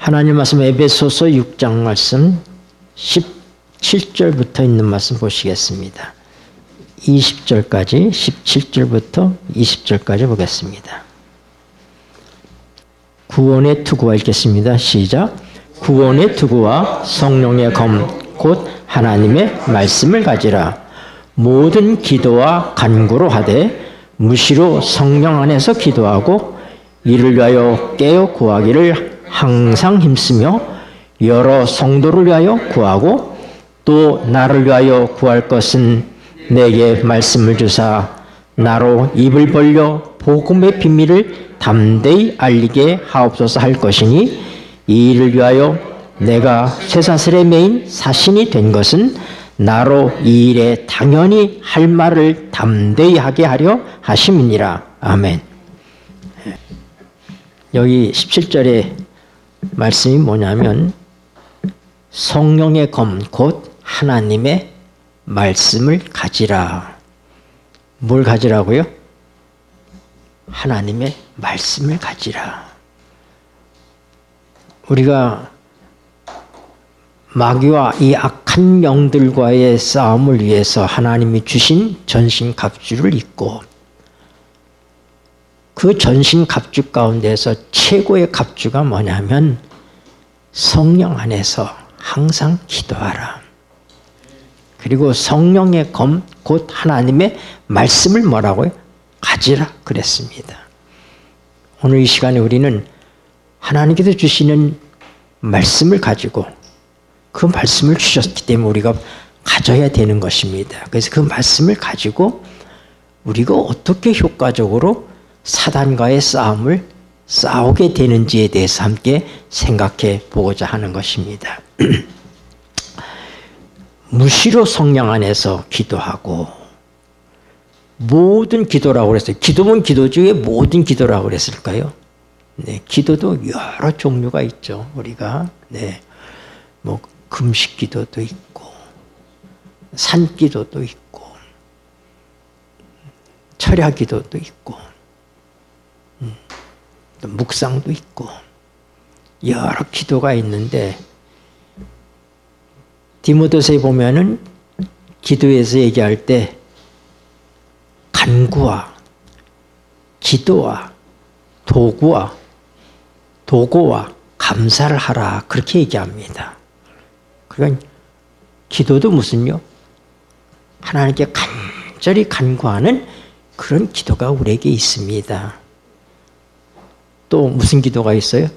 하나님 말씀 에베소서 6장 말씀 17절부터 있는 말씀 보시겠습니다. 20절까지 17절부터 20절까지 보겠습니다. 구원의 투구와 읽겠습니다. 시작. 구원의 투구와 성령의 검 곧 하나님의 말씀을 가지라. 모든 기도와 간구로 하되 무시로 성령 안에서 기도하고 이를 위하여 깨어 구하기를 항상 힘쓰며 여러 성도를 위하여 구하고 또 나를 위하여 구할 것은 내게 말씀을 주사 나로 입을 벌려 복음의 비밀을 담대히 알리게 하옵소서 할 것이니 이 일을 위하여 내가 쇠사슬에 매인 사신이 된 것은 나로 이 일에 당연히 할 말을 담대히 하게 하려 하심이니라. 아멘. 여기 17절에 말씀이 뭐냐면 성령의 검 곧 하나님의 말씀을 가지라. 뭘 가지라고요? 하나님의 말씀을 가지라. 우리가 마귀와 이 악한 영들과의 싸움을 위해서 하나님이 주신 전신갑주를 입고 그 전신갑주 가운데서 최고의 갑주가 뭐냐면 성령 안에서 항상 기도하라. 그리고 성령의 검 곧 하나님의 말씀을 뭐라고요? 가지라 그랬습니다. 오늘 이 시간에 우리는 하나님께서 주시는 말씀을 가지고 그 말씀을 주셨기 때문에 우리가 가져야 되는 것입니다. 그래서 그 말씀을 가지고 우리가 어떻게 효과적으로 사단과의 싸움을 싸우게 되는지에 대해서 함께 생각해 보고자 하는 것입니다. 무시로 성령 안에서 기도하고 모든 기도라고 그랬어요. 기도면 기도지 왜 모든 기도라고 그랬을까요? 네, 기도도 여러 종류가 있죠. 우리가 뭐 금식 기도도 있고 산 기도도 있고 철야 기도도 있고 또 묵상도 있고 여러 기도가 있는데 디모데서에 보면은 기도에서 얘기할 때 간구와 기도와 도구와 감사를 하라 그렇게 얘기합니다. 그러니까 기도도 무슨요? 하나님께 간절히 간구하는 그런 기도가 우리에게 있습니다. 또 무슨 기도가 있어요?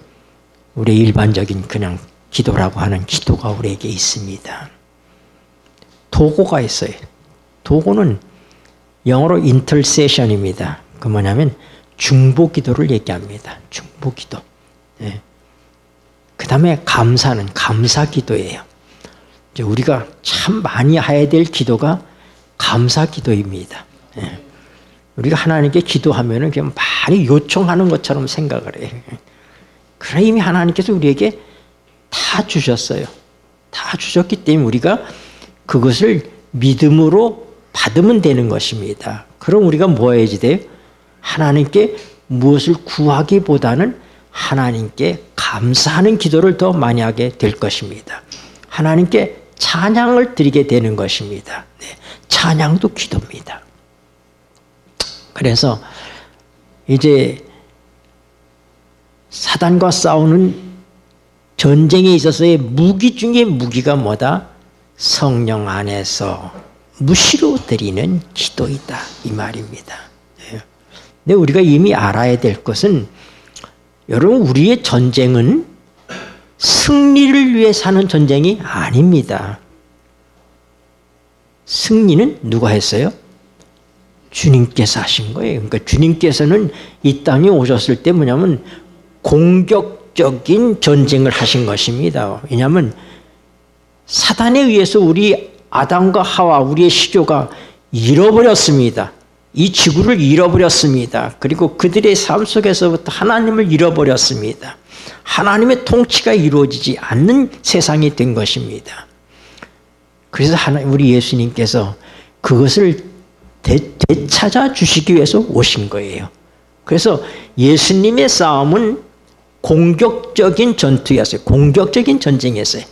우리 일반적인 그냥 기도라고 하는 기도가 우리에게 있습니다. 도구가 있어요. 도구는 영어로 intercession입니다. 그 뭐냐면 중보 기도를 얘기합니다. 중보 기도. 네. 그 다음에 감사는 감사 기도예요. 이제 우리가 참 많이 해야 될 기도가 감사 기도입니다. 네. 우리가 하나님께 기도하면은 그냥 많이 요청하는 것처럼 생각을 해요. 그래 이미 하나님께서 우리에게 다 주셨어요. 다 주셨기 때문에 우리가 그것을 믿음으로 받으면 되는 것입니다. 그럼 우리가 뭐 해야지 돼요? 하나님께 무엇을 구하기보다는 하나님께 감사하는 기도를 더 많이 하게 될 것입니다. 하나님께 찬양을 드리게 되는 것입니다. 네, 찬양도 기도입니다. 그래서 이제 사단과 싸우는 전쟁에 있어서의 무기 중에 무기가 뭐다? 성령 안에서 무시로 드리는 기도이다 이 말입니다. 근데 우리가 이미 알아야 될 것은 여러분 우리의 전쟁은 승리를 위해 사는 전쟁이 아닙니다. 승리는 누가 했어요? 주님께서 하신 거예요. 그러니까 주님께서는 이 땅에 오셨을 때 뭐냐면 공격적인 전쟁을 하신 것입니다. 왜냐하면 사단에 의해서 우리 아담과 하와 우리의 시조가 잃어버렸습니다. 이 지구를 잃어버렸습니다. 그리고 그들의 삶 속에서부터 하나님을 잃어버렸습니다. 하나님의 통치가 이루어지지 않는 세상이 된 것입니다. 그래서 우리 예수님께서 그것을 되찾아 주시기 위해서 오신 거예요. 그래서 예수님의 싸움은 공격적인 전투였어요. 공격적인 전쟁이었어요.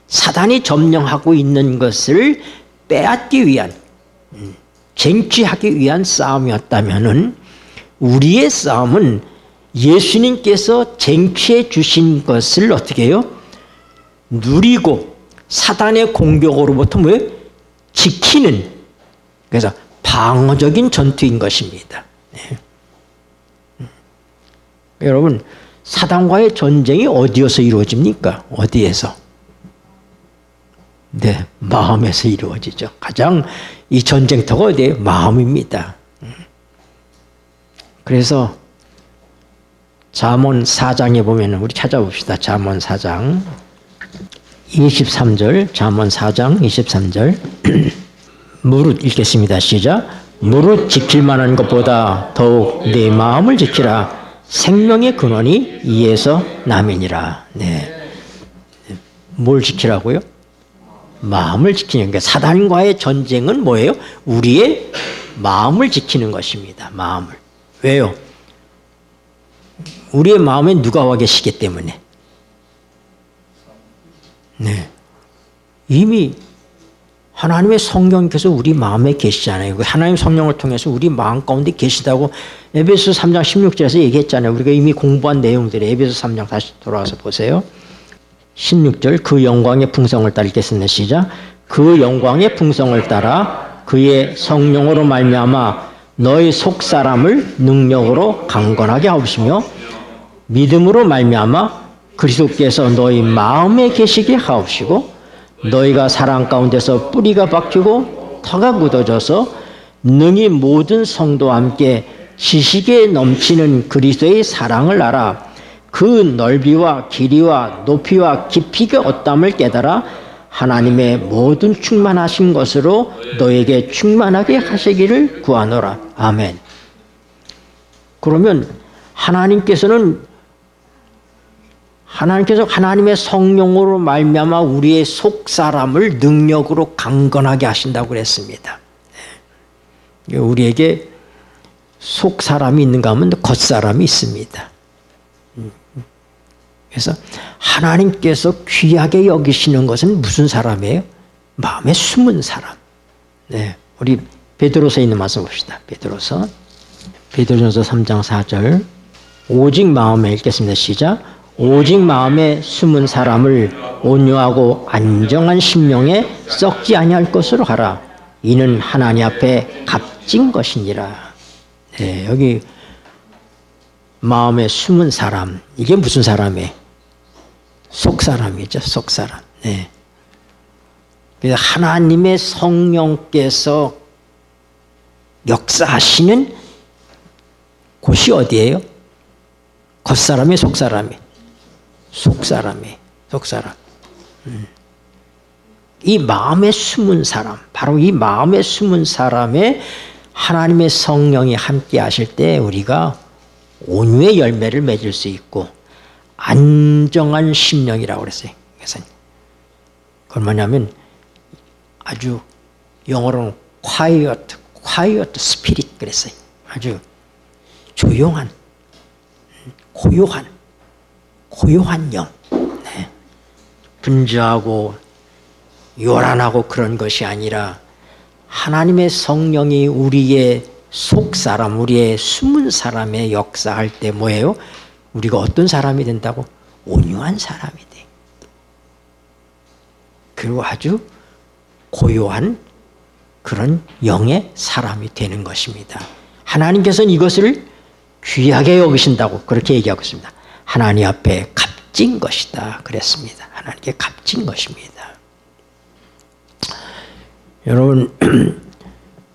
사단이 점령하고 있는 것을 빼앗기 위한, 쟁취하기 위한 싸움이었다면은 우리의 싸움은 예수님께서 쟁취해 주신 것을 어떻게 해요? 누리고 사단의 공격으로부터 뭐예요? 지키는, 그래서 방어적인 전투인 것입니다. 네. 여러분, 사단과의 전쟁이 어디에서 이루어집니까? 어디에서? 네, 마음에서 이루어지죠. 가장 이 전쟁터가 어디예요? 마음입니다. 그래서 잠언 4장에 보면 우리 찾아봅시다. 잠언 4장 23절, 잠언 4장 23절. 무릇 읽겠습니다. 시작. 무릇 지킬 만한 것보다 더욱 내 마음을 지키라. 생명의 근원이 이에서 남이니라. 네. 뭘 지키라고요? 마음을 지키는, 그러니까 사단과의 전쟁은 뭐예요? 우리의 마음을 지키는 것입니다. 마음을. 왜요? 우리의 마음에 누가 와 계시기 때문에. 네. 이미 하나님의 성령께서 우리 마음에 계시잖아요. 하나님 성령을 통해서 우리 마음 가운데 계시다고 에베소 3장 16절에서 얘기했잖아요. 우리가 이미 공부한 내용들이 에베소 3장 다시 돌아와서 보세요. 16절 그 영광의 풍성을 따라 읽겠습니다. 시작. 그 영광의 풍성을 따라 그의 성령으로 말미암아 너희 속사람을 능력으로 강건하게 하옵시며 믿음으로 말미암아 그리스도께서 너희 마음에 계시게 하옵시고 너희가 사랑 가운데서 뿌리가 박히고 터가 굳어져서 능히 모든 성도와 함께 지식에 넘치는 그리스도의 사랑을 알아 그 넓이와 길이와 높이와 깊이가 어떠함을 깨달아 하나님의 모든 충만하신 것으로 너에게 충만하게 하시기를 구하노라. 아멘. 그러면 하나님께서 하나님의 성령으로 말미암아 우리의 속사람을 능력으로 강건하게 하신다고 그랬습니다. 우리에게 속사람이 있는가 하면 겉사람이 있습니다. 그래서 하나님께서 귀하게 여기시는 것은 무슨 사람이에요? 마음에 숨은 사람. 네, 우리 베드로서에 있는 말씀 봅시다. 베드로전서 3장 4절. 오직 마음에 읽겠습니다. 시작. 오직 마음에 숨은 사람을 온유하고 안정한 심령에 썩지 아니할 것으로 하라. 이는 하나님 앞에 값진 것이니라. 네, 여기 마음에 숨은 사람, 이게 무슨 사람이에요? 속사람이죠. 속사람. 네. 그래서 하나님의 성령께서 역사하시는 곳이 어디예요? 겉사람이 속사람이. 속사람이. 속사람. 이 마음에 숨은 사람, 바로 이 마음에 숨은 사람에 하나님의 성령이 함께 하실 때 우리가 온유의 열매를 맺을 수 있고 안정한 심령이라고 그랬어요. 그래서 그건 뭐냐면 아주 영어로는 quiet spirit 그랬어요. 아주 조용한, 고요한 영. 네. 분주하고 요란하고 그런 것이 아니라 하나님의 성령이 우리의 속사람, 우리의 숨은 사람의 역사할 때 뭐예요? 우리가 어떤 사람이 된다고? 온유한 사람이 돼. 그리고 아주 고요한 그런 영의 사람이 되는 것입니다. 하나님께서는 이것을 귀하게 여기신다고 그렇게 얘기하고 있습니다. 하나님 앞에 값진 것이다 그랬습니다. 하나님께 값진 것입니다. 여러분,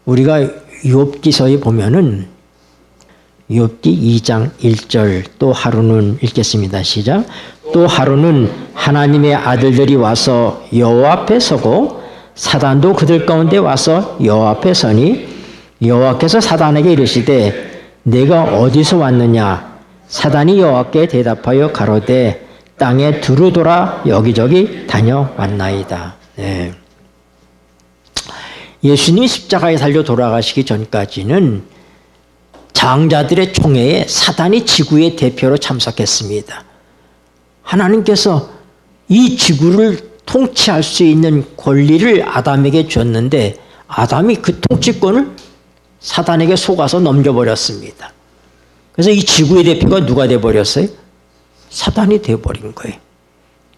우리가 욥기서에 보면은 욥기 2장 1절 또 하루는 읽겠습니다. 시작. 또 하루는 하나님의 아들들이 와서 여호와 앞에 서고 사단도 그들 가운데 와서 여호와 앞에 서니 여호와께서 사단에게 이르시되 내가 어디서 왔느냐? 사단이 여호와께 대답하여 가로되 땅에 두루 돌아 여기저기 다녀왔나이다. 네. 예수님이 십자가에 달려 돌아가시기 전까지는 장자들의 총회에 사단이 지구의 대표로 참석했습니다. 하나님께서 이 지구를 통치할 수 있는 권리를 아담에게 줬는데 아담이 그 통치권을 사단에게 속아서 넘겨버렸습니다. 그래서 이 지구의 대표가 누가 돼버렸어요? 사단이 돼버린 거예요.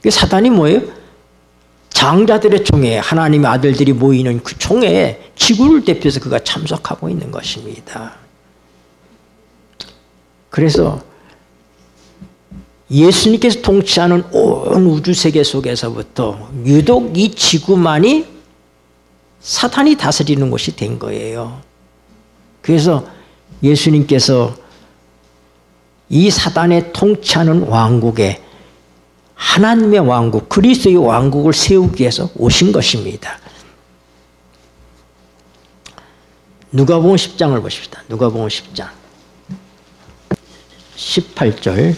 사단이 뭐예요? 장자들의 총회, 하나님의 아들들이 모이는 그 총회에 지구를 대표해서 그가 참석하고 있는 것입니다. 그래서 예수님께서 통치하는 온 우주세계 속에서부터 유독 이 지구만이 사탄이 다스리는 곳이 된 거예요. 그래서 예수님께서 이 사단의 통치하는 왕국에 하나님의 왕국, 그리스도의 왕국을 세우기 위해서 오신 것입니다. 누가복음 10장을 보십시다. 누가복음 10장 18절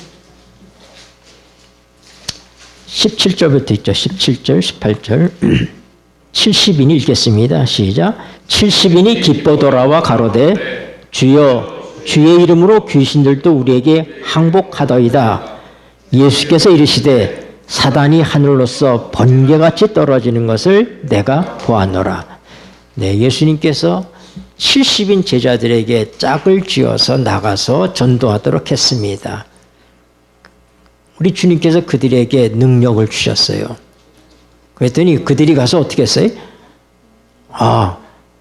17절부터 있죠. 17절 18절 70인이 읽겠습니다. 시작. 70인이 기뻐 돌아와 가로되 주여 주의 이름으로 귀신들도 우리에게 항복하더이다. 예수께서 이르시되 사단이 하늘로서 번개같이 떨어지는 것을 내가 보았노라. 네, 예수님께서 70인 제자들에게 짝을 지어서 나가서 전도하도록 했습니다. 우리 주님께서 그들에게 능력을 주셨어요. 그랬더니 그들이 가서 어떻게 했어요?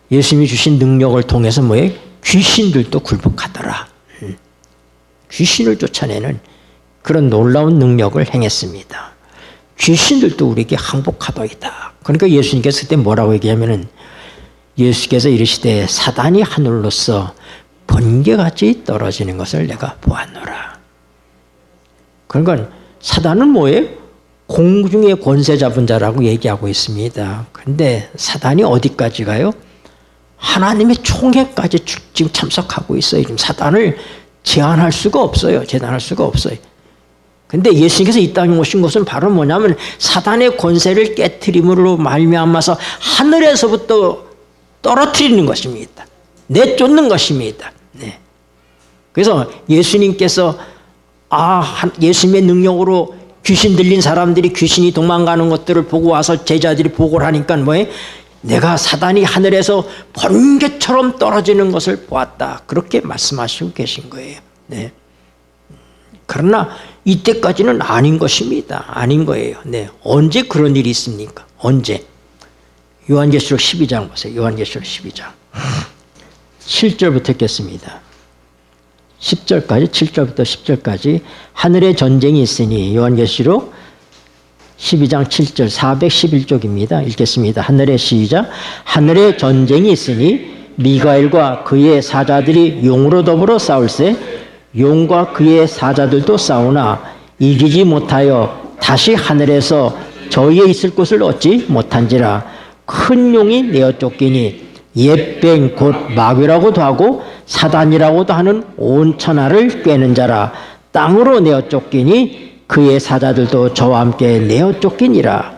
예수님이 주신 능력을 통해서 뭐예요? 귀신들도 굴복하더라. 귀신을 쫓아내는 그런 놀라운 능력을 행했습니다. 귀신들도 우리에게 항복하더이다. 그러니까 예수님께서 그때 뭐라고 얘기하면은 예수께서 이르시되 사단이 하늘로서 번개같이 떨어지는 것을 내가 보았노라. 그러니까 사단은 뭐예요? 공중의 권세 잡은 자라고 얘기하고 있습니다. 그런데 사단이 어디까지 가요? 하나님의 총회까지 지금 참석하고 있어요. 지금 사단을 제한할 수가 없어요. 제한할 수가 없어요. 근데 예수님께서 이 땅에 오신 것은 바로 뭐냐면 사단의 권세를 깨트림으로 말미암아서 하늘에서부터 떨어뜨리는 것입니다. 내쫓는 것입니다. 네. 그래서 예수님께서 예수님의 능력으로 귀신 들린 사람들이 귀신이 도망가는 것들을 보고 와서 제자들이 보고를 하니까 뭐예요? 내가 사단이 하늘에서 번개처럼 떨어지는 것을 보았다. 그렇게 말씀하시고 계신 거예요. 네. 그러나 이때까지는 아닌 것입니다. 아닌 거예요. 네. 언제 그런 일이 있습니까? 언제? 요한계시록 12장 보세요. 요한계시록 12장 7절부터 읽겠습니다. 10절까지 7절부터 10절까지 하늘에 전쟁이 있으니 요한계시록 12장 7절 411쪽입니다. 읽겠습니다. 하늘의 시작. 하늘에 전쟁이 있으니 미가엘과 그의 사자들이 용으로 더불어 싸울세 용과 그의 사자들도 싸우나 이기지 못하여 다시 하늘에서 저희의 있을 곳을 얻지 못한지라. 큰 용이 내어 쫓기니 옛뱀 곧 마귀라고도 하고 사단이라고도 하는 온 천하를 꿰는 자라. 땅으로 내어 쫓기니 그의 사자들도 저와 함께 내어 쫓기니라.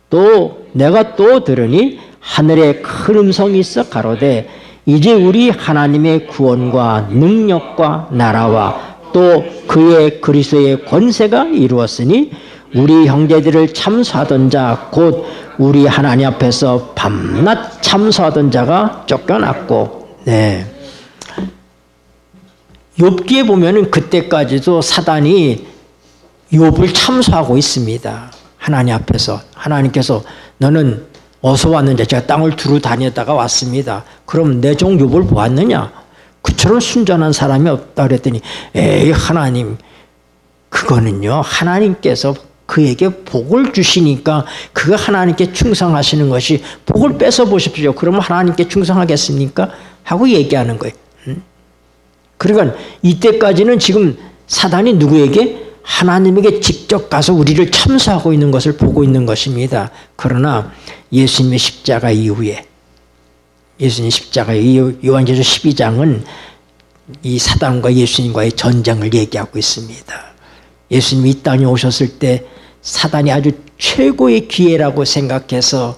또 내가 또 들으니 하늘에 큰 음성이 있어 가로되 이제 우리 하나님의 구원과 능력과 나라와 또 그의 그리스도의 권세가 이루었으니 우리 형제들을 참수하던 자 곧 우리 하나님 앞에서 밤낮 참수하던 자가 쫓겨났고. 네. 욥기에 보면은 그때까지도 사단이 욥을 참수하고 있습니다. 하나님 앞에서. 하나님께서 너는 어디서 왔는지 제가 땅을 두루 다녔다가 왔습니다. 그럼 내 종 욥을 보았느냐? 그처럼 순전한 사람이 없다 그랬더니 에이 하나님 그거는요 하나님께서 그에게 복을 주시니까 그가 하나님께 충성하시는 것이 복을 뺏어 보십시오. 그러면 하나님께 충성하겠습니까? 하고 얘기하는 거예요. 그러니까 이때까지는 지금 사단이 누구에게? 하나님에게 직접 가서 우리를 참수하고 있는 것을 보고 있는 것입니다. 그러나 예수님의 십자가 이후에 예수님 십자가 이후 요한계시록 12장은 이 사단과 예수님과의 전쟁을 얘기하고 있습니다. 예수님이 이 땅에 오셨을 때 사단이 아주 최고의 기회라고 생각해서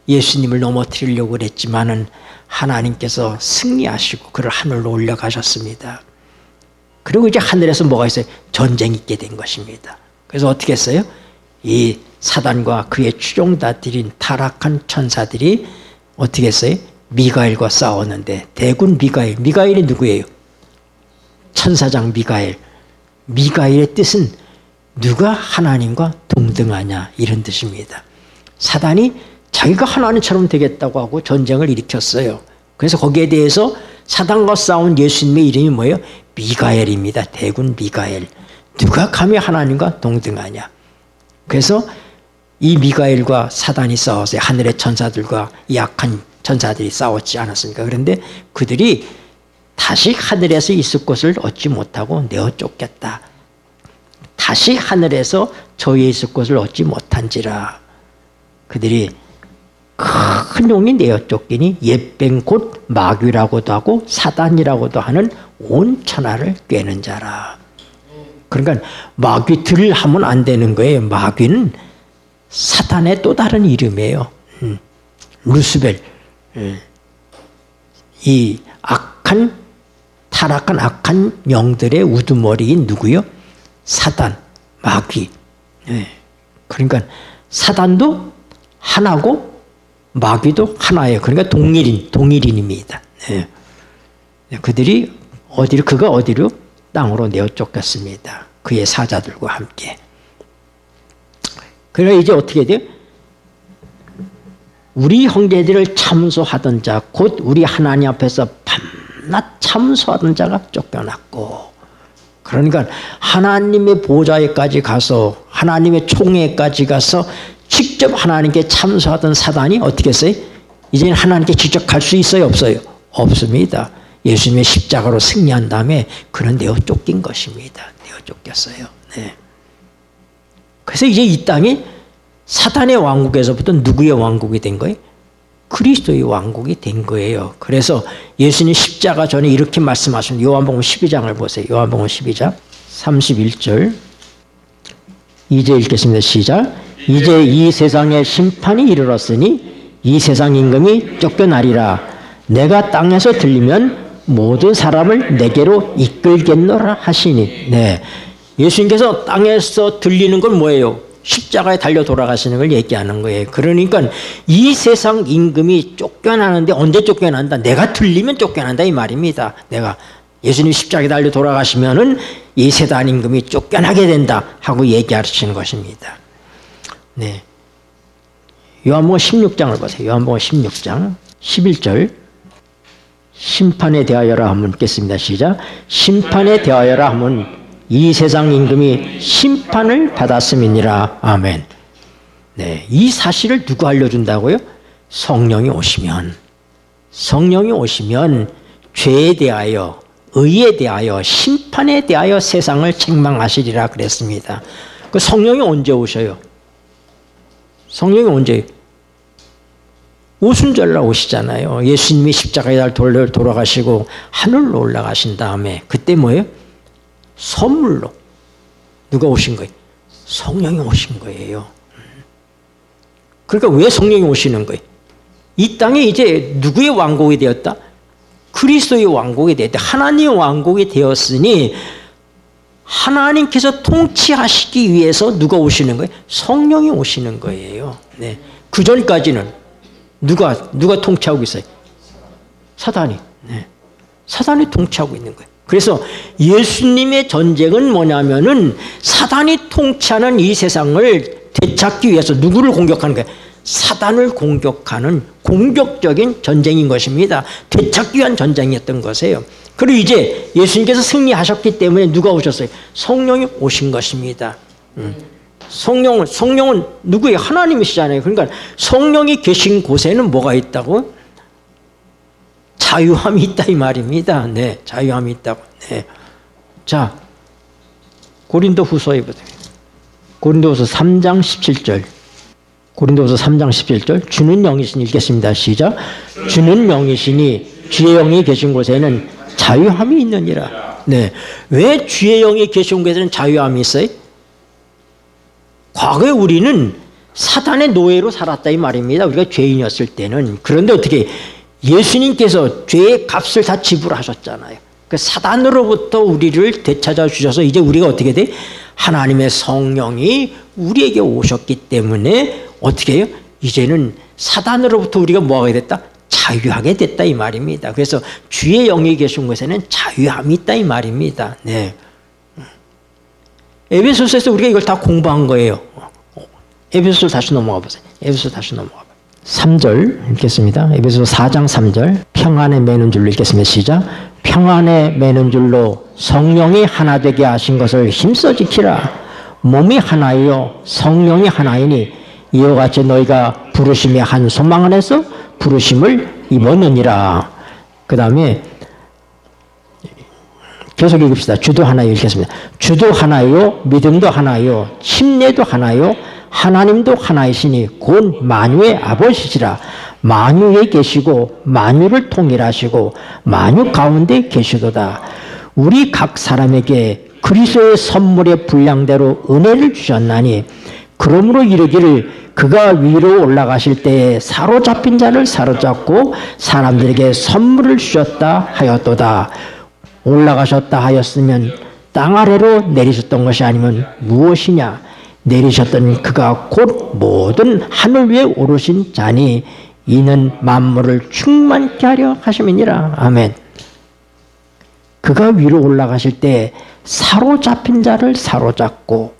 예수님을 넘어뜨리려고 그랬지만은 하나님께서 승리하시고 그를 하늘로 올려가셨습니다. 그리고 이제 하늘에서 뭐가 있어요? 전쟁이 있게 된 것입니다. 그래서 어떻게 했어요? 이 사단과 그의 추종자들인 타락한 천사들이 어떻게 했어요? 미가엘과 싸웠는데 대군 미가엘, 미가엘이 누구예요? 천사장 미가엘. 미가엘의 뜻은 누가 하나님과 동등하냐 이런 뜻입니다. 사단이 자기가 하나님처럼 되겠다고 하고 전쟁을 일으켰어요. 그래서 거기에 대해서 사단과 싸운 예수님의 이름이 뭐예요? 미가엘입니다. 대군 미가엘. 누가 감히 하나님과 동등하냐. 그래서 이 미가엘과 사단이 싸웠어요. 하늘의 천사들과 약한 천사들이 싸웠지 않았습니까? 그런데 그들이 다시 하늘에서 있을 곳을 얻지 못하고 내어 쫓겼다. 다시 하늘에서 저희에 있을 곳을 얻지 못한지라. 그들이 큰 용이 내어 쫓기니 옛뱀 곧 마귀라고도 하고 사단이라고도 하는 온 천하를 꿰는 자라. 그러니까 마귀들을 하면 안 되는 거예요. 마귀는 사탄의 또 다른 이름이에요. 루스벨. 이 악한 타락한 악한 영들의 우두머리인 누구요? 사단, 마귀. 그러니까 사단도 하나고 마귀도 하나예요. 그러니까 동일인입니다. 그들이 그가 어디로? 땅으로 내어 쫓겼습니다. 그의 사자들과 함께. 그러니까 이제 어떻게 돼요? 우리 형제들을 참소하던 자, 곧 우리 하나님 앞에서 밤낮 참소하던 자가 쫓겨났고, 그러니까 하나님의 보좌에까지 가서 하나님의 총회까지 가서 직접 하나님께 참소하던 사단이 어떻게 했어요? 이제는 하나님께 직접 갈 수 있어요? 없어요? 없습니다. 예수님의 십자가로 승리한 다음에 그는 내어 쫓긴 것입니다. 내어 쫓겼어요. 네. 그래서 이제 이 땅이 사탄의 왕국에서부터 누구의 왕국이 된 거예요? 그리스도의 왕국이 된 거예요. 그래서 예수님 십자가 전에 이렇게 말씀하신 요한복음 12장을 보세요. 요한복음 12장 31절 이제 읽겠습니다. 시작. 이제 이 세상의 심판이 이르렀으니 이 세상 임금이 쫓겨나리라. 내가 땅에서 들리면 모든 사람을 내게로 이끌겠노라 하시니. 네, 예수님께서 땅에서 들리는 건 뭐예요? 십자가에 달려 돌아가시는 걸 얘기하는 거예요. 그러니까 이 세상 임금이 쫓겨나는데 언제 쫓겨난다? 내가 들리면 쫓겨난다 이 말입니다. 내가 예수님 십자가에 달려 돌아가시면은 이 세상 임금이 쫓겨나게 된다 하고 얘기하시는 것입니다. 네, 요한복음 16장을 보세요. 요한복음 16장 11절 심판에 대하여라 하면 읽겠습니다. 시작. 심판에 대하여라 하면 이 세상 임금이 심판을 받았음이니라. 아멘. 네, 이 사실을 누가 알려준다고요? 성령이 오시면. 성령이 오시면 죄에 대하여, 의에 대하여, 심판에 대하여 세상을 책망하시리라 그랬습니다. 그 성령이 언제 오셔요? 성령이 언제? 오순절날 오시잖아요. 예수님이 십자가에 달 돌아가시고 하늘로 올라가신 다음에 그때 뭐예요? 선물로 누가 오신 거예요? 성령이 오신 거예요. 그러니까 왜 성령이 오시는 거예요? 이 땅에 이제 누구의 왕국이 되었다? 그리스도의 왕국이 되었다. 하나님의 왕국이 되었으니 하나님께서 통치하시기 위해서 누가 오시는 거예요? 성령이 오시는 거예요. 네. 그 전까지는 누가 통치하고 있어요? 사단이. 네. 사단이 통치하고 있는 거예요. 그래서 예수님의 전쟁은 뭐냐면은 사단이 통치하는 이 세상을 되찾기 위해서 누구를 공격하는 거예요? 사단을 공격하는 공격적인 전쟁인 것입니다. 되찾기 위한 전쟁이었던 것이에요. 그리고 이제 예수님께서 승리하셨기 때문에 누가 오셨어요? 성령이 오신 것입니다. 성령은 누구예요? 하나님이시잖아요. 그러니까 성령이 계신 곳에는 뭐가 있다고? 자유함이 있다 이 말입니다. 네, 자유함이 있다고. 네. 자, 고린도후서에 보세요. 고린도후서 3장 17절. 고린도후서 3장 17절. 주는 영이시니 읽겠습니다. 시작. 주는 영이시니 주의 영이 계신 곳에는 자유함이 있느니라. 네, 왜 주의 영이 계신 곳에는 자유함이 있어요? 과거에 우리는 사단의 노예로 살았다 이 말입니다. 우리가 죄인이었을 때는. 그런데 어떻게 예수님께서 죄의 값을 다 지불하셨잖아요. 그 사단으로부터 우리를 되찾아 주셔서 이제 우리가 어떻게 돼? 하나님의 성령이 우리에게 오셨기 때문에 어떻게 해요? 이제는 사단으로부터 우리가 뭐하게 됐다? 자유하게 됐다 이 말입니다. 그래서 주의 영이 계신 곳에는 자유함이 있다 이 말입니다. 네. 에베소서에서 우리가 이걸 다 공부한 거예요. 에베소서 다시 넘어가 보세요. 에베소서 다시 넘어가 봐요. 3절 읽겠습니다. 에베소서 4장 3절. 평안에 매는 줄로 읽겠습니다. 시작. 평안에 매는 줄로 성령이 하나 되게 하신 것을 힘써 지키라. 몸이 하나이요 성령이 하나이니 이와 같이 너희가 부르심의 한 소망 안에서 부르심을 입었느니라. 그 다음에 계속 읽읍시다. 주도 하나요 읽겠습니다. 주도 하나요 믿음도 하나요 침례도 하나요 하나님도 하나이시니 곧 만유의 아버지시라. 만유에 계시고 만유를 통일하시고 만유 가운데 계시도다. 우리 각 사람에게 그리스도의 선물의 분량대로 은혜를 주셨나니 그러므로 이르기를 그가 위로 올라가실 때에 사로잡힌 자를 사로잡고 사람들에게 선물을 주셨다 하였도다. 올라가셨다 하였으면 땅 아래로 내리셨던 것이 아니면 무엇이냐. 내리셨던 그가 곧 모든 하늘 위에 오르신 자니 이는 만물을 충만케 하려 하심이니라. 아멘. 그가 위로 올라가실 때 사로잡힌 자를 사로잡고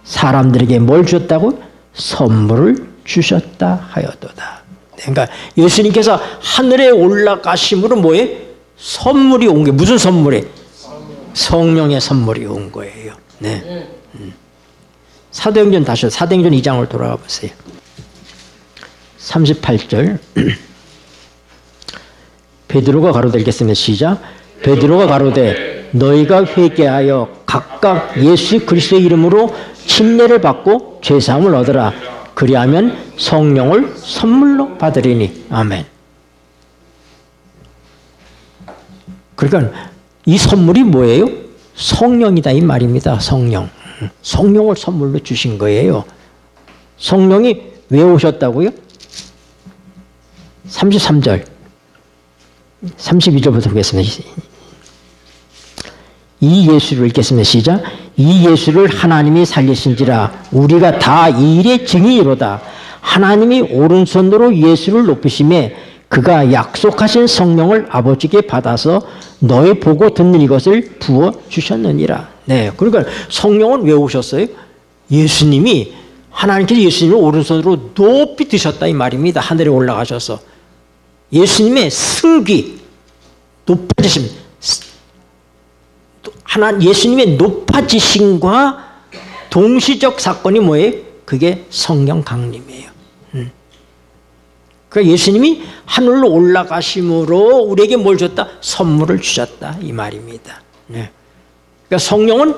사람들에게 뭘 주셨다고? 선물을 주셨다 하였도다. 그러니까 예수님께서 하늘에 올라가심으로 뭐예요? 선물이 온 게 무슨 선물이에요? 성령의 선물이 온 거예요. 네. 사도행전 다시 사도행전 2장을 돌아가 보세요. 38절. 베드로가 가로되 읽겠습니다. 시작. 베드로가 가로되 너희가 회개하여 각각 예수 그리스도의 이름으로 침례를 받고 죄사함을 얻으라. 그리하면 성령을 선물로 받으리니. 아멘. 그러니까 이 선물이 뭐예요? 성령이다 이 말입니다. 성령. 성령을 선물로 주신 거예요. 성령이 왜 오셨다고요? 33절 32절부터 보겠습니다. 이 예수를 읽겠습니다. 시작. 이 예수를 하나님이 살리신지라 우리가 다 이 일의 증인이로다. 하나님이 오른손으로 예수를 높이심에 그가 약속하신 성령을 아버지께 받아서 너희 보고 듣는 이것을 부어주셨느니라. 네, 그러니까 성령은 왜 오셨어요? 예수님이 하나님께서 예수님을 오른손으로 높이 드셨다 이 말입니다. 하늘에 올라가셔서 예수님의 승귀 높아지심 예수님의 높아지심과 동시적 사건이 뭐예요? 그게 성령 강림이에요. 그러니까 예수님이 하늘로 올라가심으로 우리에게 뭘 줬다? 선물을 주셨다 이 말입니다. 네. 그러니까 성령은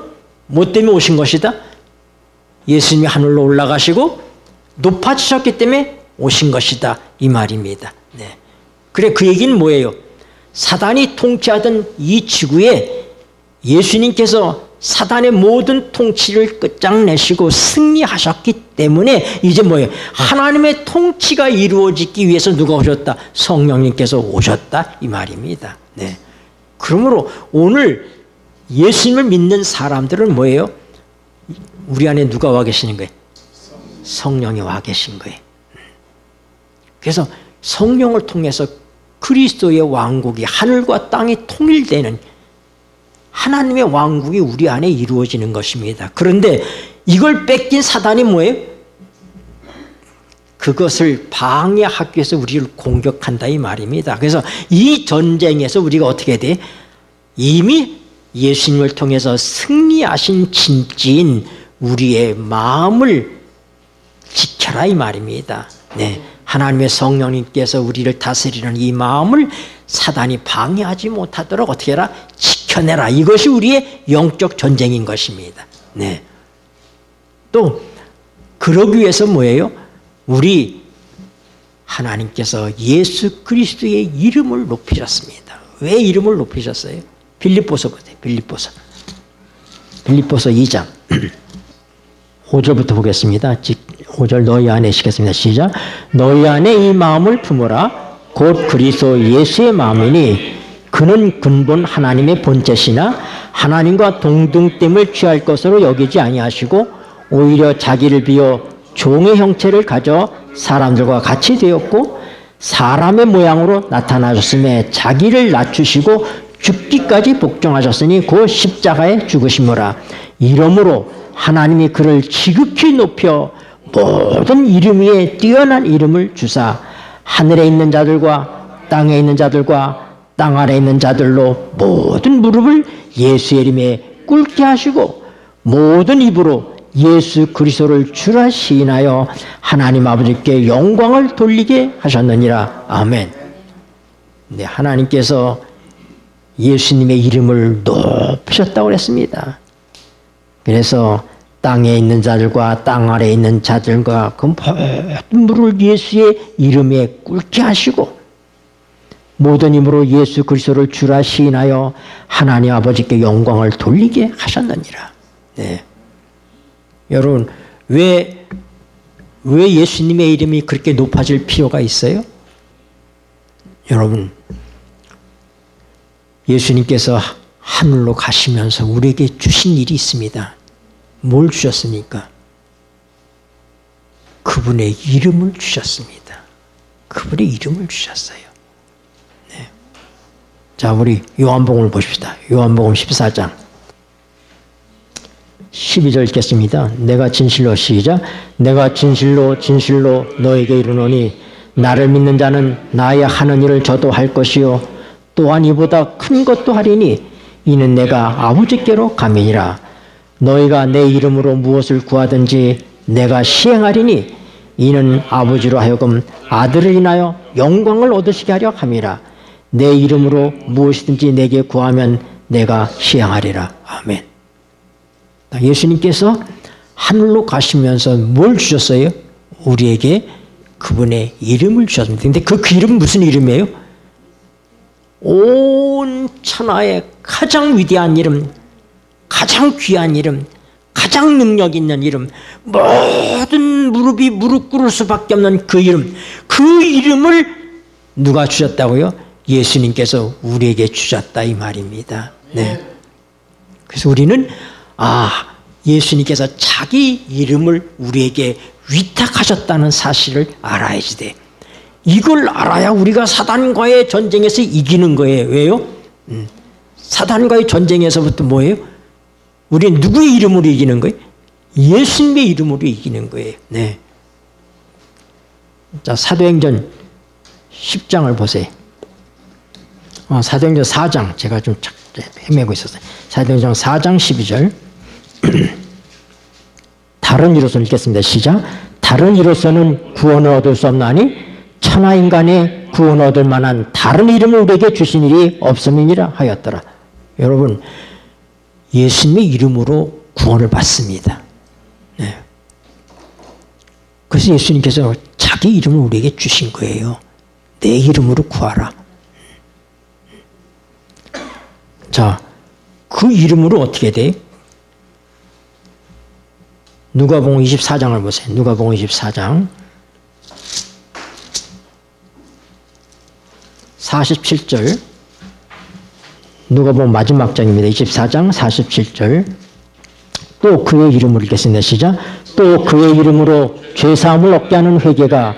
뭐 때문에 오신 것이다? 예수님이 하늘로 올라가시고 높아지셨기 때문에 오신 것이다 이 말입니다. 네. 그래 그 얘기는 뭐예요? 사단이 통치하던 이 지구에 예수님께서 사단의 모든 통치를 끝장내시고 승리하셨기 때문에 이제 뭐예요? 하나님의 통치가 이루어지기 위해서 누가 오셨다? 성령님께서 오셨다 이 말입니다. 네. 그러므로 오늘 예수님을 믿는 사람들은 뭐예요? 우리 안에 누가 와 계시는 거예요? 성령이 와 계신 거예요. 그래서 성령을 통해서 그리스도의 왕국이 하늘과 땅이 통일되는 하나님의 왕국이 우리 안에 이루어지는 것입니다. 그런데 이걸 뺏긴 사단이 뭐예요? 그것을 방해하기 위해서 우리를 공격한다 이 말입니다. 그래서 이 전쟁에서 우리가 어떻게 돼? 이미 예수님을 통해서 승리하신 진지인 우리의 마음을 지켜라 이 말입니다. 네. 하나님의 성령님께서 우리를 다스리는 이 마음을 사단이 방해하지 못하도록 어떻게 해라? 지켜내라. 이것이 우리의 영적 전쟁인 것입니다. 네. 또 그러기 위해서 뭐예요? 우리 하나님께서 예수 그리스도의 이름을 높이셨습니다. 왜 이름을 높이셨어요? 빌립보서 보세요. 빌립보서 2장 5절부터 보겠습니다. 5절 너희 안에 시켰습니다. 시작. 너희 안에 이 마음을 품어라. 곧 그리스도 예수의 마음이니 그는 근본 하나님의 본체시나 하나님과 동등됨을 취할 것으로 여기지 아니하시고 오히려 자기를 비워 종의 형체를 가져 사람들과 같이 되었고 사람의 모양으로 나타나셨음에 자기를 낮추시고 죽기까지 복종하셨으니 그 십자가에 죽으심이라. 이러므로 하나님이 그를 지극히 높여 모든 이름 위에 뛰어난 이름을 주사 하늘에 있는 자들과 땅에 있는 자들과 땅 아래에 있는 자들로 모든 무릎을 예수의 이름에 꿇게 하시고 모든 입으로 예수 그리스도를 주라 시인하여 하나님 아버지께 영광을 돌리게 하셨느니라. 아멘. 네, 하나님께서 예수님의 이름을 높이셨다고 그랬습니다. 그래서 땅에 있는 자들과 땅 아래에 있는 자들과 그 모든 무릎을 예수의 이름에 꿇게 하시고 모든 힘으로 예수 그리스도를 주라 시인하여 하나님 아버지께 영광을 돌리게 하셨느니라. 네. 여러분, 왜 예수님의 이름이 그렇게 높아질 필요가 있어요? 여러분, 예수님께서 하늘로 가시면서 우리에게 주신 일이 있습니다. 뭘 주셨습니까? 그분의 이름을 주셨습니다. 그분의 이름을 주셨어요. 네. 자, 우리 요한복음을 보십시다. 요한복음 14장 12절 읽겠습니다. 내가 진실로 시작. 내가 진실로 진실로 너에게 이르노니 나를 믿는 자는 나의 하는 일을 저도 할 것이요 또한 이보다 큰 것도 하리니 이는 내가 아버지께로 가미니라. 너희가 내 이름으로 무엇을 구하든지 내가 시행하리니 이는 아버지로 하여금 아들을 인하여 영광을 얻으시게 하려 함이라. 내 이름으로 무엇이든지 내게 구하면 내가 시행하리라. 아멘. 예수님께서 하늘로 가시면서 뭘 주셨어요? 우리에게 그분의 이름을 주셨습니다. 근데 그 이름은 무슨 이름이에요? 온 천하의 가장 위대한 이름, 가장 귀한 이름, 가장 능력 있는 이름, 모든 무릎이 무릎 꿇을 수밖에 없는 그 이름, 그 이름을 누가 주셨다고요? 예수님께서 우리에게 주셨다 이 말입니다. 네. 그래서 우리는 예수님께서 자기 이름을 우리에게 위탁하셨다는 사실을 알아야지 돼. 이걸 알아야 우리가 사단과의 전쟁에서 이기는 거예요. 왜요? 사단과의 전쟁에서부터 뭐예요? 우리는 누구의 이름으로 이기는 거예요? 예수님의 이름으로 이기는 거예요. 네. 자, 사도행전 10장을 보세요. 사도행전 4장, 제가 좀 헤매고 있었어요. 사도행전 4장 12절. 다른 이로서는 읽겠습니다. 시작. 다른 이로서는 구원을 얻을 수 없나니 천하인간의 구원을 얻을 만한 다른 이름을 우리에게 주신 일이 없음이니라 하였더라. 여러분, 예수님의 이름으로 구원을 받습니다. 네. 그래서 예수님께서 자기 이름을 우리에게 주신 거예요. 내 이름으로 구하라. 자, 그 이름으로 어떻게 돼? 누가복음 24장을 보세요. 누가복음 24장 47절. 누가복음 마지막 장입니다. 24장 47절. 또 그의 이름으로 읽겠습니다. 시작. 또 그의 이름으로 죄사함을 얻게 하는 회개가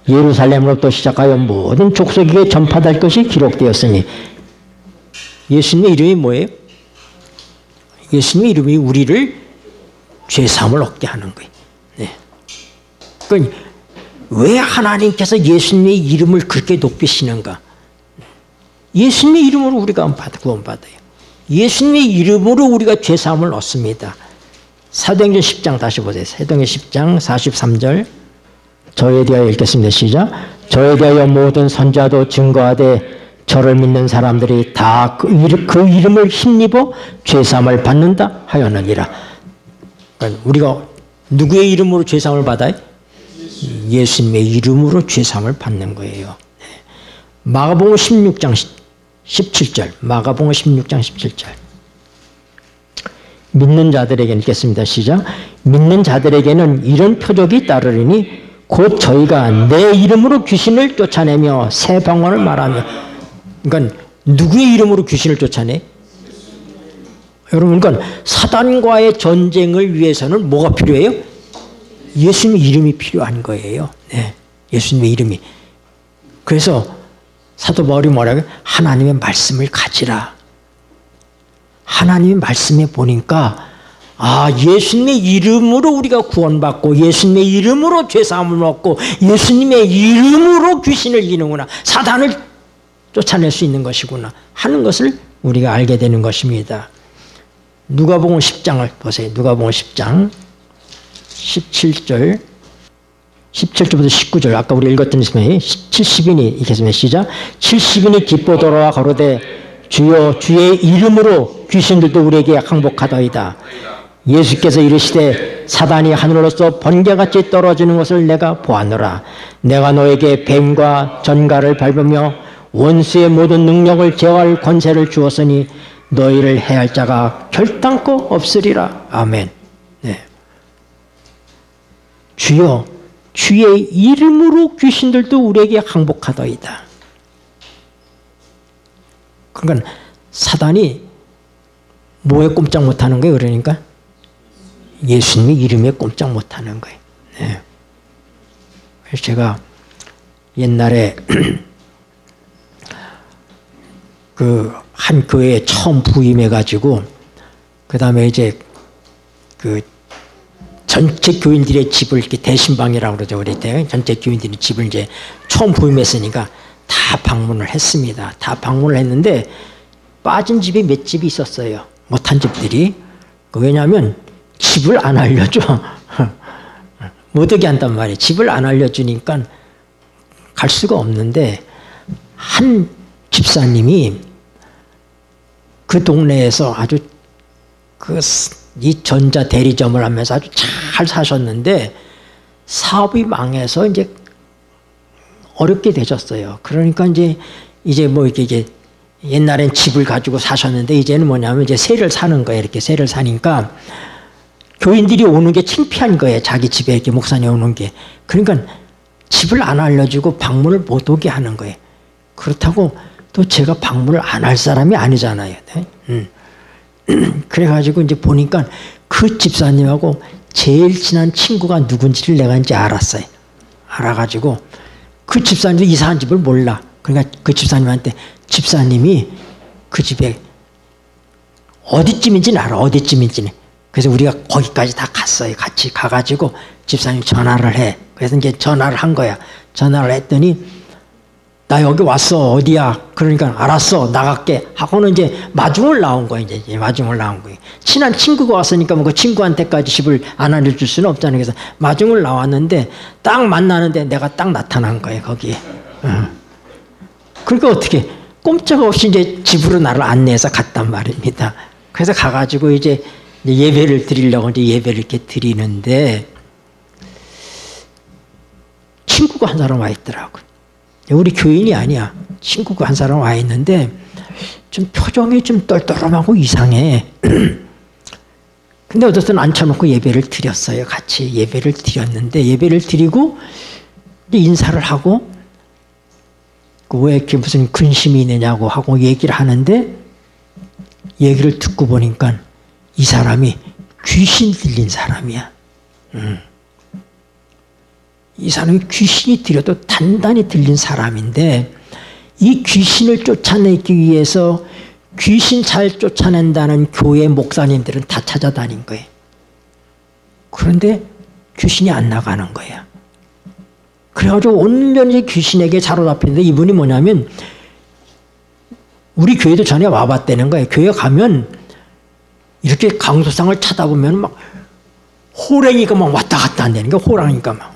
예루살렘으로부터 시작하여 모든 족속에게 전파될 것이 기록되었으니. 예수님의 이름이 뭐예요? 예수님의 이름이 우리를 죄사함을 얻게 하는 거예요. 네. 그러니까 왜 하나님께서 예수님의 이름을 그렇게 높이시는가? 예수님의 이름으로 우리가 구원받아요. 예수님의 이름으로 우리가 죄사함을 얻습니다. 사도행전 10장 다시 보세요. 사도행전 10장 43절. 저에 대하여 읽겠습니다. 시작. 저에 대하여 모든 선지자도 증거하되 저를 믿는 사람들이 다 그 이름을 힘입어 죄사함을 받는다 하였느니라. 그러니까 우리가 누구의 이름으로 죄사함을 받아요? 예수님의 이름으로 죄사함을 받는 거예요. 마가복음 16장 17절. 마가복음 16장 17절. 믿는 자들에게 읽겠습니다. 시작. 믿는 자들에게는 이런 표적이 따르리니 곧 저희가 내 이름으로 귀신을 쫓아내며 새 방언을 말하며. 그러니까 누구의 이름으로 귀신을 쫓아내? 여러분, 그러니까 사단과의 전쟁을 위해서는 뭐가 필요해요? 예수님의 이름이 필요한 거예요. 네, 예수님의 이름이. 그래서 사도 바울이 뭐라고 해요? 하나님의 말씀을 가지라. 하나님의 말씀에 보니까 예수님의 이름으로 우리가 구원받고 예수님의 이름으로 죄사함을 얻고 예수님의 이름으로 귀신을 이기는구나. 사단을 쫓아낼 수 있는 것이구나 하는 것을 우리가 알게 되는 것입니다. 누가복음 10장을 보세요. 누가복음 10장 17절 17절부터 19절 아까 우리 읽었던 70인이 읽겠습니다. 시작. 70인이 기뻐 돌아와 가로되 주여 주의 이름으로 귀신들도 우리에게 항복하더이다. 예수께서 이르시되 사단이 하늘로서 번개같이 떨어지는 것을 내가 보았노라. 내가 너에게 뱀과 전갈을 밟으며 원수의 모든 능력을 제어할 권세를 주었으니 너희를 해할 자가 결단코 없으리라. 아멘. 네. 주여 주의 이름으로 귀신들도 우리에게 항복하더이다. 그러니까 사단이 뭐에 꼼짝 못하는 거예요? 그러니까 예수님의 이름에 꼼짝 못하는 거예요. 네. 그래서 제가 옛날에 그 한 교회에 처음 부임해가지고 그 다음에 이제 그 전체 교인들의 집을 이렇게 대신방이라고 그러죠. 우리 때 전체 교인들의 집을 이제 처음 부임했으니까 다 방문을 했습니다. 다 방문을 했는데 빠진 집이 몇 집이 있었어요. 못한 집들이. 왜냐하면 집을 안 알려줘. 못 오게 한단 말이에요. 집을 안 알려주니까 갈 수가 없는데 한 집사님이 그 동네에서 아주 이 전자 대리점을 하면서 아주 잘 사셨는데 사업이 망해서 이제 어렵게 되셨어요. 그러니까 이제 뭐 이렇게 옛날엔 집을 가지고 사셨는데 이제는 뭐냐면 이제 새를 사는 거예요. 이렇게 새를 사니까 교인들이 오는 게 창피한 거예요. 자기 집에 이렇게 목사님 오는 게. 그러니까 집을 안 알려주고 방문을 못 오게 하는 거예요. 그렇다고 또 제가 방문을 안 할 사람이 아니잖아요. 네? 그래가지고 이제 보니까 그 집사님하고 제일 친한 친구가 누군지를 내가 이제 알았어요. 알아가지고 그 집사님도 이사한 집을 몰라. 그러니까 그 집사님한테 집사님이 그 집에 어디쯤인지는 알아. 어디쯤인지는. 그래서 우리가 거기까지 다 갔어요. 같이 가가지고 집사님 전화를 해. 그래서 이제 전화를 한 거야. 전화를 했더니 나 여기 왔어. 어디야? 그러니까 알았어. 나갈게. 하고는 이제 마중을 나온 거야. 이제 마중을 나온 거예요. 친한 친구가 왔으니까 뭐 그 친구한테까지 집을 안 알려줄 수는 없잖아요. 그래서 마중을 나왔는데 딱 만나는데 내가 딱 나타난 거예요. 거기에. 그러니까 어떻게 꼼짝없이 이제 집으로 나를 안내해서 갔단 말입니다. 그래서 가가지고 이제 예배를 드리려고 이제 예배를 이렇게 드리는데 친구가 한 사람 와 있더라고요. 우리 교인이 아니야. 친구가 한 사람 와 있는데 좀 표정이 좀 떨떠름하고 이상해. 근데 어쨌든 앉혀놓고 예배를 드렸어요. 같이 예배를 드렸는데 예배를 드리고 인사를 하고 왜 이렇게 무슨 근심이 있느냐고 하고 얘기를 하는데 얘기를 듣고 보니까 이 사람이 귀신 들린 사람이야. 이 사람이 귀신이 들려도 단단히 들린 사람인데 이 귀신을 쫓아내기 위해서 귀신 잘 쫓아낸다는 교회 목사님들은 다 찾아다닌 거예요. 그런데 귀신이 안 나가는 거야. 그래가지고 온전히 귀신에게 사로잡히는데 이분이 뭐냐면 우리 교회도 전에 와봤다는 거예요. 교회 가면 이렇게 강도상을 쳐다보면 막 호랑이가 막 왔다 갔다 한다는 게 호랑이가 막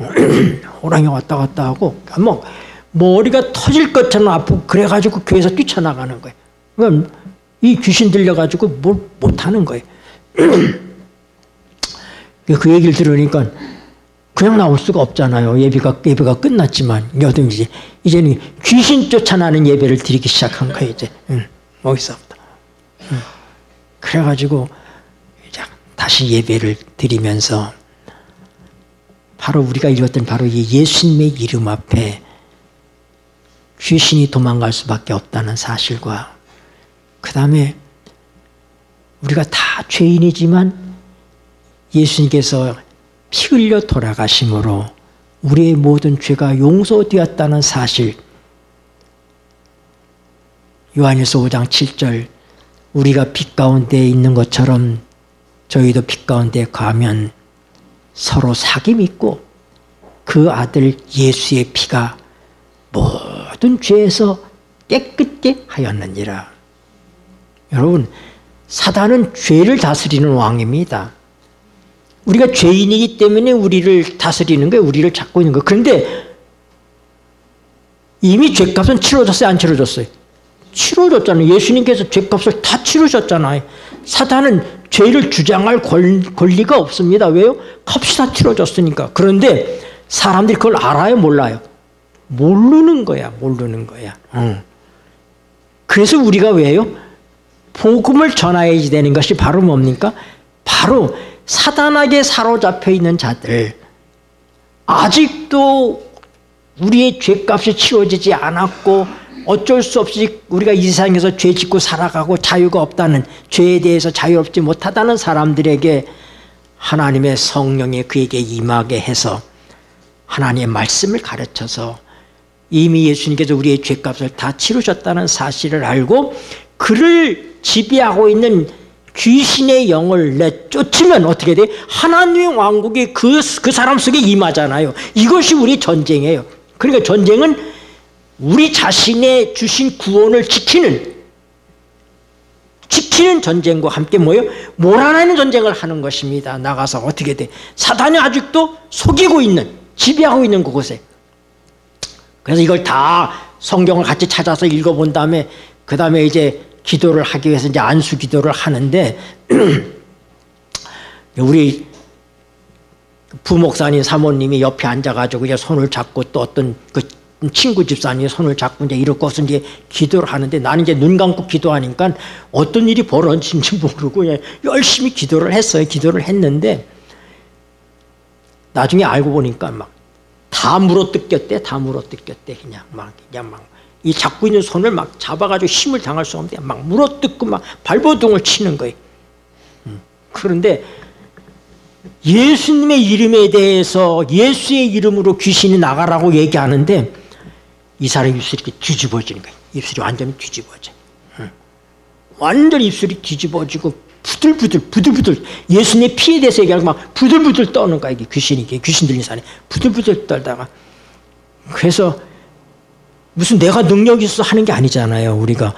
호랑이 왔다 갔다 하고 뭐 머리가 터질 것처럼 아프고 그래가지고 교회에서 뛰쳐나가는 거예요. 그러니까 이 귀신 들려가지고 뭘 못하는 거예요. 그 얘기를 들으니까 그냥 나올 수가 없잖아요. 예배가 끝났지만 이제는 귀신 쫓아나는 예배를 드리기 시작한 거예요. 이제 거기서부터. 그래가지고 이제 다시 예배를 드리면서 바로 우리가 읽었던 바로 이 예수님의 이름 앞에 귀신이 도망갈 수밖에 없다는 사실과 그 다음에 우리가 다 죄인이지만 예수님께서 피 흘려 돌아가심으로 우리의 모든 죄가 용서되었다는 사실, 요한일서 5장 7절, 우리가 빛 가운데 있는 것처럼 저희도 빛 가운데 가면 서로 사귐 있고 그 아들 예수의 피가 모든 죄에서 깨끗게 하였느니라. 여러분, 사단은 죄를 다스리는 왕입니다. 우리가 죄인이기 때문에 우리를 다스리는 거예요. 우리를 잡고 있는 거예요. 그런데 이미 죄값은 치러졌어요? 안 치러졌어요? 치러졌잖아요. 예수님께서 죄값을 다 치르셨잖아요. 사단은 죄를 주장할 권리가 없습니다. 왜요? 값이 다 치러졌으니까. 그런데 사람들이 그걸 알아요? 몰라요? 모르는 거야. 모르는 거야. 그래서 우리가 왜요? 복음을 전해야지 되는 것이 바로 뭡니까? 바로 사단에게 사로잡혀 있는 자들, 아직도 우리의 죄값이 치러지지 않았고 어쩔 수 없이 우리가 이 세상에서 죄 짓고 살아가고 자유가 없다는, 죄에 대해서 자유롭지 못하다는 사람들에게 하나님의 성령이 그에게 임하게 해서 하나님의 말씀을 가르쳐서 이미 예수님께서 우리의 죄값을 다 치르셨다는 사실을 알고 그를 지배하고 있는 귀신의 영을 내쫓으면 어떻게 돼? 하나님의 왕국이 그 사람 속에 임하잖아요. 이것이 우리 전쟁이에요. 그러니까 전쟁은 우리 자신의 주신 구원을 지키는 전쟁과 함께 뭐예요? 몰아내는 전쟁을 하는 것입니다. 나가서 어떻게 돼? 사단이 아직도 속이고 있는, 지배하고 있는 그곳에. 그래서 이걸 다 성경을 같이 찾아서 읽어본 다음에 그 다음에 이제 기도를 하기 위해서 이제 안수 기도를 하는데 우리 부목사님 사모님이 옆에 앉아가지고 이제 손을 잡고 또 어떤 그 친구 집사님이 손을 잡고 이제 이렇게 이제 기도를 하는데 나는 이제 눈 감고 기도하니까 어떤 일이 벌어진지 모르고 열심히 기도를 했어요. 기도를 했는데 나중에 알고 보니까 막 다 물어뜯겼대. 다 물어뜯겼대. 그냥 막 이 잡고 있는 손을 막 잡아가지고 힘을 당할 수 없는데 막 물어뜯고 막 발버둥을 치는 거예요. 그런데 예수님의 이름에 대해서 예수의 이름으로 귀신이 나가라고 얘기하는데 이 사람 입술이 이렇게 뒤집어지는 거예요. 입술이 완전히 뒤집어져. 완전히 입술이 뒤집어지고 부들부들 예수님의 피에 대해서 얘기하고 막 부들부들 떠는 거야. 이게 귀신 들린 사람이 부들부들 떨다가. 그래서 무슨 내가 능력이 있어 하는 게 아니잖아요. 우리가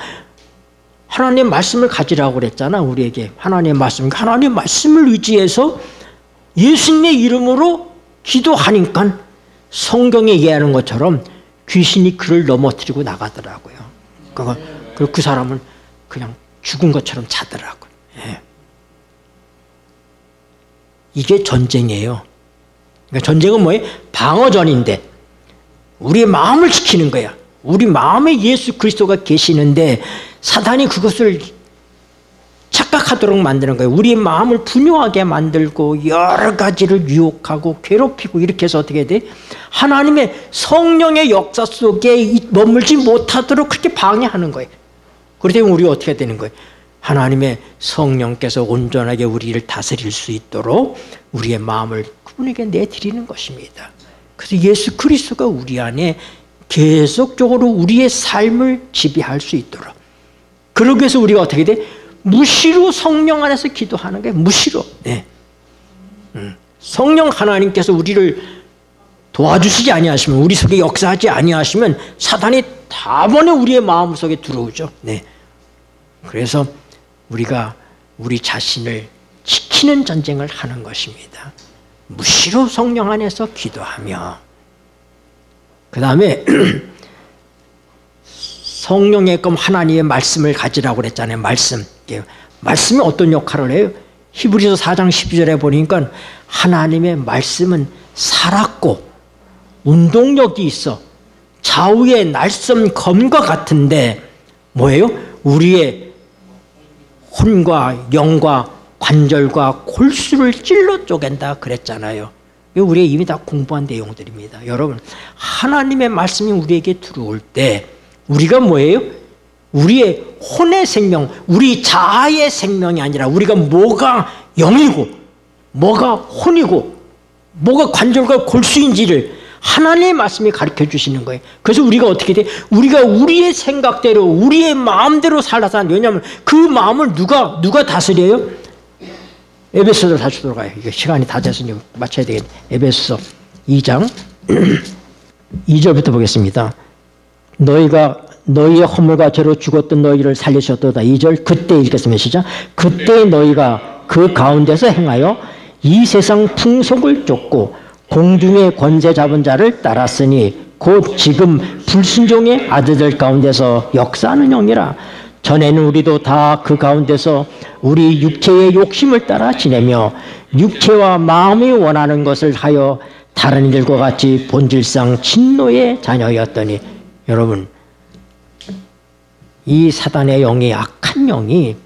하나님의 말씀을 가지라고 그랬잖아. 우리에게 하나님의 말씀을 의지해서 예수님의 이름으로 기도하니까 성경에 얘기하는 것처럼 귀신이 그를 넘어뜨리고 나가더라고요. 그 사람은 그냥 죽은 것처럼 자더라고요. 예. 이게 전쟁이에요. 그러니까 전쟁은 뭐예요? 방어전인데 우리의 마음을 지키는 거야. 우리 마음에 예수 그리스도가 계시는데 사단이 그것을 착각하도록 만드는 거예요. 우리의 마음을 분요하게 만들고 여러 가지를 유혹하고 괴롭히고 이렇게 해서 어떻게 돼? 하나님의 성령의 역사 속에 머물지 못하도록 그렇게 방해하는 거예요. 그렇기 때문에 우리가 어떻게 되는 거예요? 하나님의 성령께서 온전하게 우리를 다스릴 수 있도록 우리의 마음을 그분에게 내드리는 것입니다. 그래서 예수 그리스도가 우리 안에 계속적으로 우리의 삶을 지배할 수 있도록. 그러기 위해서 우리가 어떻게 돼? 무시로 성령 안에서 기도하는 거예요. 무시로. 네. 성령 하나님께서 우리를 도와주시지 아니하시면, 우리 속에 역사하지 아니하시면 사단이 다번에 우리의 마음 속에 들어오죠. 네. 그래서 우리가 우리 자신을 지키는 전쟁을 하는 것입니다. 무시로 성령 안에서 기도하며, 그 다음에 성령의 검 하나님의 말씀을 가지라고 그랬잖아요. 말씀이 어떤 역할을 해요? 히브리서 4장 12절에 보니까 하나님의 말씀은 살았고 운동력이 있어 좌우의 날쌘 검과 같은데 뭐예요? 우리의 혼과 영과 관절과 골수를 찔러 쪼갠다 그랬잖아요. 우리가 이미 다 공부한 내용들입니다. 여러분, 하나님의 말씀이 우리에게 들어올 때 우리가 뭐예요? 우리의 혼의 생명, 우리 자아의 생명이 아니라 우리가 뭐가 영이고 뭐가 혼이고 뭐가 관절과 골수인지를 하나님의 말씀이 가르쳐 주시는 거예요. 그래서 우리가 어떻게 돼? 우리가 우리의 생각대로 우리의 마음대로 살아서, 왜냐하면 그 마음을 누가 다스려요? 에베소서로 다시 돌아가요. 이게 시간이 다 됐으니 맞춰야 되겠네. 에베소서 2장 2절부터 보겠습니다. 너희가 너희의 허물과 죄로 죽었던 너희를 살리셨도다. 2절 그때 읽겠습니다. 시작. 그때 너희가 그 가운데서 행하여 이 세상 풍속을 쫓고 공중의 권세 잡은 자를 따랐으니 곧 지금 불순종의 아들들 가운데서 역사하는 영이라. 전에는 우리도 다 그 가운데서 우리 육체의 욕심을 따라 지내며 육체와 마음이 원하는 것을 하여 다른 이들과 같이 본질상 진노의 자녀였더니. 여러분, 이 사단의 영이, 악한 영이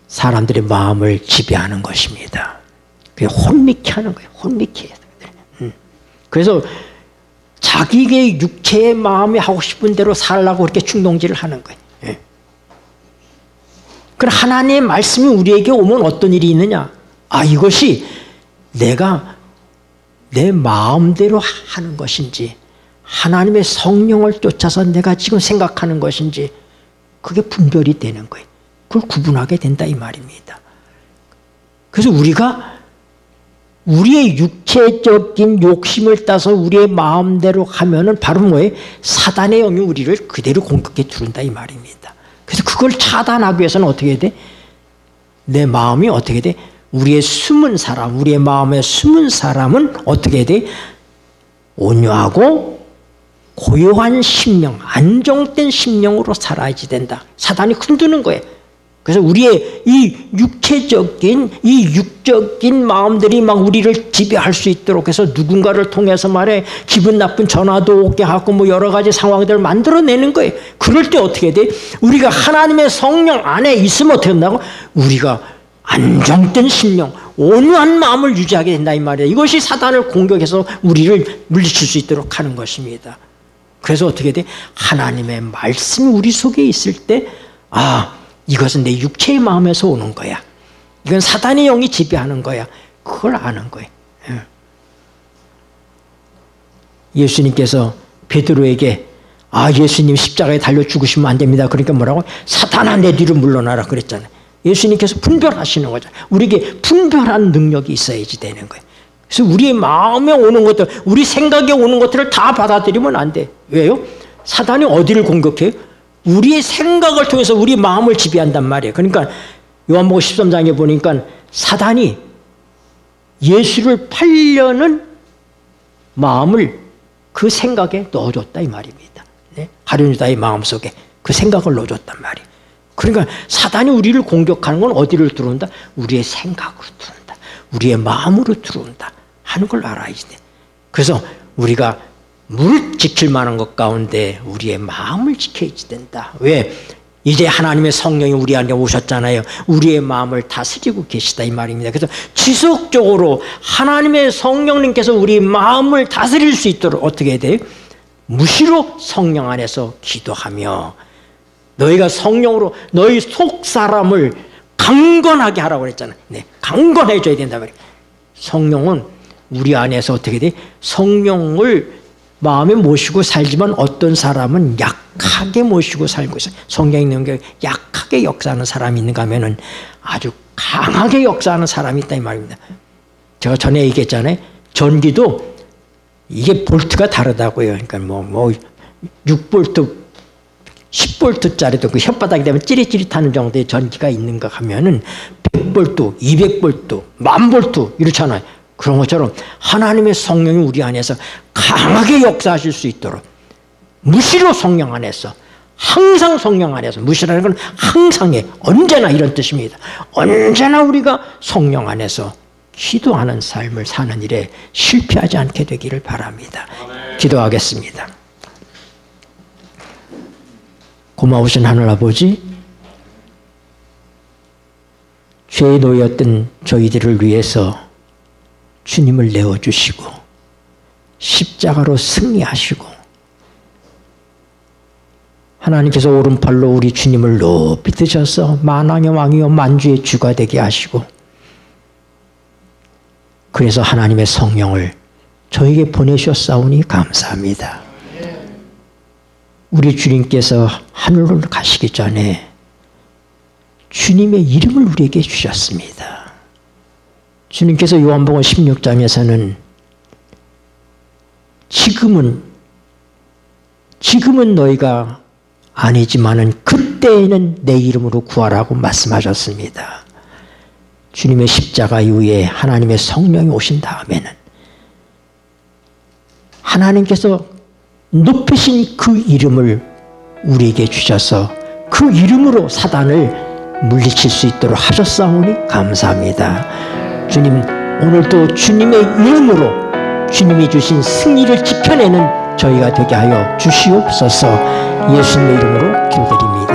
사람들의 마음을 지배하는 것입니다. 그게 혼미케 하는 거예요. 혼미케. 그래서 자기의 육체의 마음이 하고 싶은 대로 살라고 그렇게 충동질을 하는 거예요. 예. 그럼 하나님의 말씀이 우리에게 오면 어떤 일이 있느냐? 이것이 내가 내 마음대로 하는 것인지 하나님의 성령을 쫓아서 내가 지금 생각하는 것인지 그게 분별이 되는 거예요. 그걸 구분하게 된다 이 말입니다. 그래서 우리가 우리의 육체적인 욕심을 따서 우리의 마음대로 하면은 바로 뭐예요? 사단의 영이 우리를 그대로 공격해 들어온다 이 말입니다. 그래서 그걸 차단하기 위해서는 어떻게 해야 돼? 내 마음이 어떻게 돼? 우리의 숨은 사람, 우리의 마음에 숨은 사람은 어떻게 해야 돼? 온유하고 고요한 심령, 안정된 심령으로 살아야지 된다. 사단이 흔드는 거예요. 그래서 우리의 이 육체적인, 이 육적인 마음들이 막 우리를 지배할 수 있도록 해서 누군가를 통해서 말해 기분 나쁜 전화도 오게 하고 뭐 여러 가지 상황들을 만들어내는 거예요. 그럴 때 어떻게 돼? 우리가 하나님의 성령 안에 있으면 어떻게 된다고? 우리가 안정된 심령, 온유한 마음을 유지하게 된다 이 말이에요. 이것이 사단을 공격해서 우리를 물리칠 수 있도록 하는 것입니다. 그래서 어떻게 돼? 하나님의 말씀이 우리 속에 있을 때 이것은 내 육체의 마음에서 오는 거야. 이건 사단의 영이 지배하는 거야. 그걸 아는 거예요. 예수님께서 베드로에게 예수님 십자가에 달려 죽으시면 안 됩니다. 그러니까 뭐라고? 사단아 내 뒤로 물러나라 그랬잖아요. 예수님께서 분별하시는 거죠. 우리에게 분별한 능력이 있어야지 되는 거예요. 그래서 우리의 마음에 오는 것들, 우리 생각에 오는 것들을 다 받아들이면 안 돼. 왜요? 사단이 어디를 공격해요? 우리의 생각을 통해서 우리 마음을 지배한단 말이에요. 그러니까 요한복음 13장에 보니까 사단이 예수를 팔려는 마음을 그 생각에 넣어줬다 이 말입니다. 네? 가룟 유다의 마음속에 그 생각을 넣어줬단 말이에요. 그러니까 사단이 우리를 공격하는 건 어디를 들어온다? 우리의 생각으로 들어온다. 우리의 마음으로 들어온다 하는 걸 알아야지 돼. 그래서 우리가 물 지킬 만한 것 가운데 우리의 마음을 지켜야지 된다. 왜? 이제 하나님의 성령이 우리 안에 오셨잖아요. 우리의 마음을 다스리고 계시다 이 말입니다. 그래서 지속적으로 하나님의 성령님께서 우리 마음을 다스릴 수 있도록 어떻게 해야 돼요? 무시로 성령 안에서 기도하며 너희가 성령으로 너희 속 사람을 강건하게 하라고 그랬잖아요. 네, 강건해져야 된다 말이에요. 성령은 우리 안에서 어떻게 돼? 성령을 마음에 모시고 살지만 어떤 사람은 약하게 모시고 살고 있어요. 성경에 있는 게 약하게 역사하는 사람이 있는가 하면은 아주 강하게 역사하는 사람이 있다 이 말입니다. 제가 전에 얘기했잖아요. 전기도 이게 볼트가 다르다고요. 그러니까 뭐 6볼트, 10볼트짜리도 그 혓바닥이 되면 찌릿찌릿하는 정도의 전기가 있는가 하면은 100볼트, 200볼트, 10,000볼트 이렇잖아요. 그런 것처럼 하나님의 성령이 우리 안에서 강하게 역사하실 수 있도록 무시로 성령 안에서 항상 성령 안에서 무시라는 건 항상에 언제나 이런 뜻입니다. 언제나 우리가 성령 안에서 기도하는 삶을 사는 일에 실패하지 않게 되기를 바랍니다. 기도하겠습니다. 고마우신 하늘아버지, 죄에 놓였던 저희들을 위해서 주님을 내어주시고 십자가로 승리하시고 하나님께서 오른팔로 우리 주님을 높이 드셔서 만왕의 왕이요 만주의 주가 되게 하시고, 그래서 하나님의 성령을 저에게 보내셨사오니 감사합니다. 우리 주님께서 하늘로 가시기 전에 주님의 이름을 우리에게 주셨습니다. 주님께서 요한복음 16장에서는 지금은 너희가 아니지만은 그때에는 내 이름으로 구하라고 말씀하셨습니다. 주님의 십자가 이후에 하나님의 성령이 오신 다음에는 하나님께서 높이신 그 이름을 우리에게 주셔서 그 이름으로 사단을 물리칠 수 있도록 하셨사오니 감사합니다. 주님, 오늘도 주님의 이름으로 주님이 주신 승리를 지켜내는 저희가 되게 하여 주시옵소서. 예수님의 이름으로 기도드립니다.